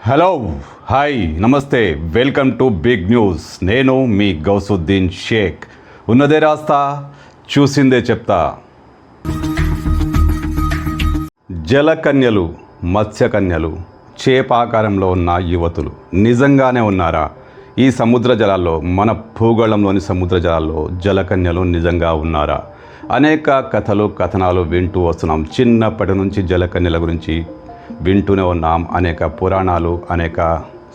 Hello hi నమస్తే welcome to big news. నేను మీ గౌసుద్దీన్ షేక్. ఉన్నదే రాస్తా, చూసిందే చెప్తా. జలకన్యలు, మత్స్యకన్యలు, చేపాకారంలో ఉన్న యువతులు నిజంగానే ఉన్నారా? ఈ సముద్ర జలాల్లో, మన భూగోళంలోని సముద్ర జలాల్లో జలకన్యలు నిజంగా ఉన్నారా? అనేక కథలు కథనాలు వింటూ వస్తున్నాం. చిన్నప్పటి నుంచి జలకన్యల గురించి వింటూనే ఉన్నాం. అనేక పురాణాలు, అనేక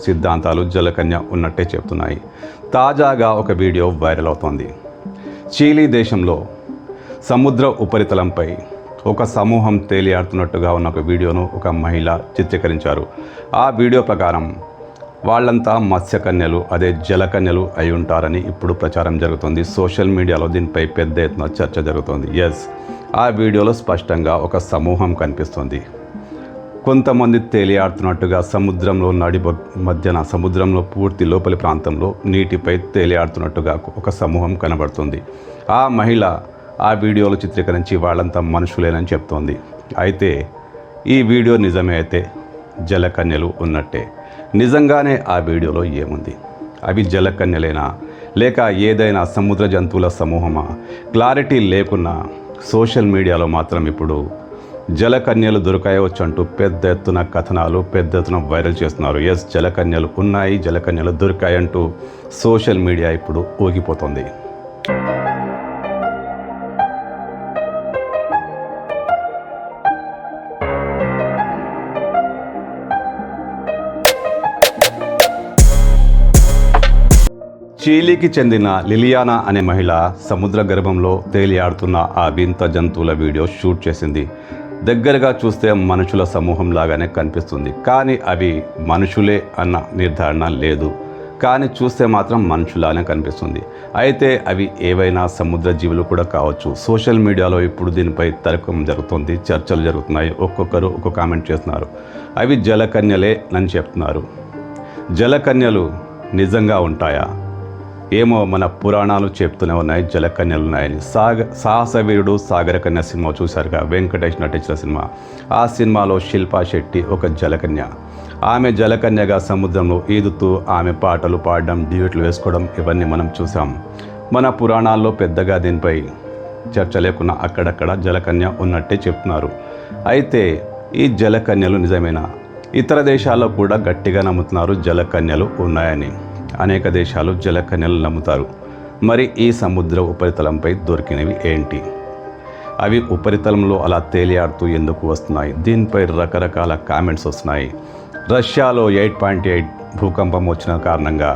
సిద్ధాంతాలు జలకన్య ఉన్నట్టే చెప్తున్నాయి. తాజాగా ఒక వీడియో వైరల్ అవుతోంది. చీలీ దేశంలో సముద్ర ఉపరితలంపై ఒక సమూహం తేలియాడుతున్నట్టుగా ఉన్న ఒక వీడియోను ఒక మహిళ చిత్రీకరించారు. ఆ వీడియో ప్రకారం వాళ్ళంతా మత్స్యకన్యలు, అదే జలకన్యలు అయి ఉంటారని ఇప్పుడు ప్రచారం జరుగుతుంది. సోషల్ మీడియాలో దీనిపై పెద్ద ఎత్తున చర్చ జరుగుతోంది. ఆ వీడియోలో స్పష్టంగా ఒక సమూహం కనిపిస్తుంది. కొంతమంది తేలియాడుతున్నట్టుగా సముద్రంలో మధ్యన సముద్రంలో పూర్తి లోపలి ప్రాంతంలో నీటిపై తేలియాడుతున్నట్టుగా ఒక సమూహం కనబడుతుంది. ఆ మహిళ ఆ వీడియోలో చిత్రీకరించి వాళ్ళంతా మనుషులేనని చెప్తోంది. అయితే ఈ వీడియో నిజమే అయితే జలకన్యలు ఉన్నట్టే. నిజంగానే ఆ వీడియోలో ఏముంది? అవి జలకన్యలేనా లేక ఏదైనా సముద్ర జంతువుల సమూహమా? క్లారిటీ లేకున్నా సోషల్ మీడియాలో మాత్రం ఇప్పుడు జలకన్యలు దొరికాయవచ్చంటూ పెద్ద ఎత్తున కథనాలు పెద్ద ఎత్తున వైరల్ చేస్తున్నారు. జలకన్యలు ఉన్నాయి, జలకన్యలు దొరికాయంటూ సోషల్ మీడియా ఇప్పుడు ఊగిపోతుంది. చీలీకి చెందిన లిలియానా అనే మహిళ సముద్ర గర్భంలో తేలియాడుతున్న ఆ వింత జంతువుల వీడియో షూట్ చేసింది. దగ్గరగా చూస్తే మనుషుల సమూహం లాగానే కనిపిస్తుంది, కానీ అవి మనుషులే అన్న నిర్ధారణ లేదు. కానీ చూస్తే మాత్రం మనుషులానే కనిపిస్తుంది. అయితే అవి ఏవైనా సముద్ర జీవులు కూడా కావచ్చు. సోషల్ మీడియాలో ఇప్పుడు దీనిపై తర్కం జరుగుతుంది, చర్చలు జరుగుతున్నాయి. ఒక్కొక్కరు ఒక్కొక్క కామెంట్ చేస్తున్నారు. అవి జలకన్యలే అని చెప్తున్నారు. జలకన్యలు నిజంగా ఉంటాయా? ఏమో, మన పురాణాలు చెప్తూనే ఉన్నాయి జలకన్యలు ఉన్నాయని. సాహసవీరుడు సాగరకన్య సినిమా చూశారుగా, వెంకటేష్ నటించిన సినిమా. ఆ సినిమాలో శిల్పా శెట్టి ఒక జలకన్య. ఆమె జలకన్యగా సముద్రంలో ఈదుతూ ఆమె పాటలు పాడడం, డ్యూయెట్లు వేసుకోవడం ఇవన్నీ మనం చూసాం. మన పురాణాల్లో పెద్దగా దీనిపై చర్చ లేకున్నా అక్కడక్కడ జలకన్య ఉన్నట్టే చెప్తున్నారు. అయితే ఈ జలకన్యలు నిజమేనా? ఇతర దేశాల్లో కూడా గట్టిగా నమ్ముతున్నారు జలకన్యలు ఉన్నాయని. అనేక దేశాలు జలకన్యలు నమ్ముతారు. మరి ఈ సముద్ర ఉపరితలంపై దొరికినవి ఏంటి? అవి ఉపరితలంలో అలా తేలియాడుతూ ఎందుకు వస్తున్నాయి? దీనిపై రకరకాల కామెంట్స్ వస్తున్నాయి. రష్యాలో 8.8 భూకంపం వచ్చిన కారణంగా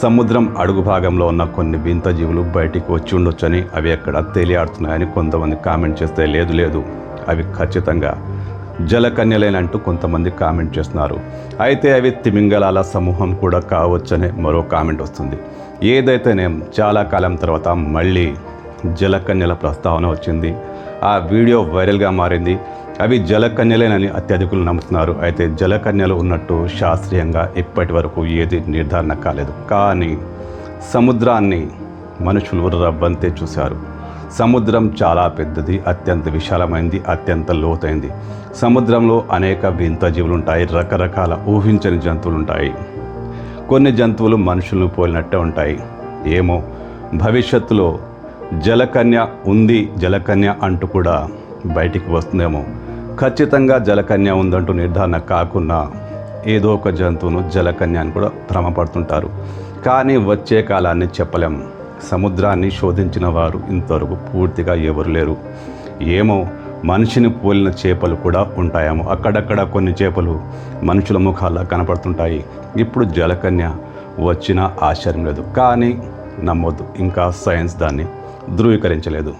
సముద్రం అడుగు భాగంలో ఉన్న కొన్ని వింత జీవులు బయటికి వచ్చి ఉండొచ్చని, అవి ఎక్కడ తేలియాడుతున్నాయని కొంతమంది కామెంట్ చేస్తే, లేదు అవి ఖచ్చితంగా జలకన్యలేనంటూ కొంతమంది కామెంట్ చేస్తున్నారు. అయితే అవి తిమింగలాల సమూహం కూడా కావచ్చనే మరో కామెంట్ వస్తుంది. ఏదైతేనేం చాలా కాలం తర్వాత మళ్ళీ జలకన్యల ప్రస్తావన వచ్చింది. ఆ వీడియో వైరల్గా మారింది. అవి జలకన్యలేనని అత్యధికులు నమ్ముతున్నారు. అయితే జలకన్యలు ఉన్నట్టు శాస్త్రీయంగా ఇప్పటి వరకు ఏది నిర్ధారణ కాలేదు. కానీ సముద్రాన్ని మనుషులు రవ్వంతే చూశారు. సముద్రం చాలా పెద్దది, అత్యంత విశాలమైంది, అత్యంత లోతైంది. సముద్రంలో అనేక వింత జీవులు ఉంటాయి, రకరకాల ఊహించని జంతువులు ఉంటాయి. కొన్ని జంతువులు మనుషులను పోలినట్టే ఉంటాయి. ఏమో, భవిష్యత్తులో జలకన్య ఉంది, జలకన్య అంటూ కూడా బయటికి వస్తుందేమో. ఖచ్చితంగా జలకన్య ఉందంటూ నిర్ధారణ కాకుండా ఏదో ఒక జంతువును జలకన్య అని కూడా భ్రమపడుతుంటారు. కానీ వచ్చే కాలాన్ని చెప్పలేం. సముద్రాన్ని శోధించిన వారు ఇంతవరకు పూర్తిగా ఎవరు లేరు. ఏమో, మనిషిని పోలిన చేపలు కూడా ఉంటాయేమో. అక్కడక్కడ కొన్ని చేపలు మనుషుల ముఖాల్లో కనపడుతుంటాయి. ఇప్పుడు జలకన్య వచ్చినా ఆశ్చర్యం లేదు. కానీ నమ్మొద్దు, ఇంకా సైన్స్ దాన్ని ధృవీకరించలేదు.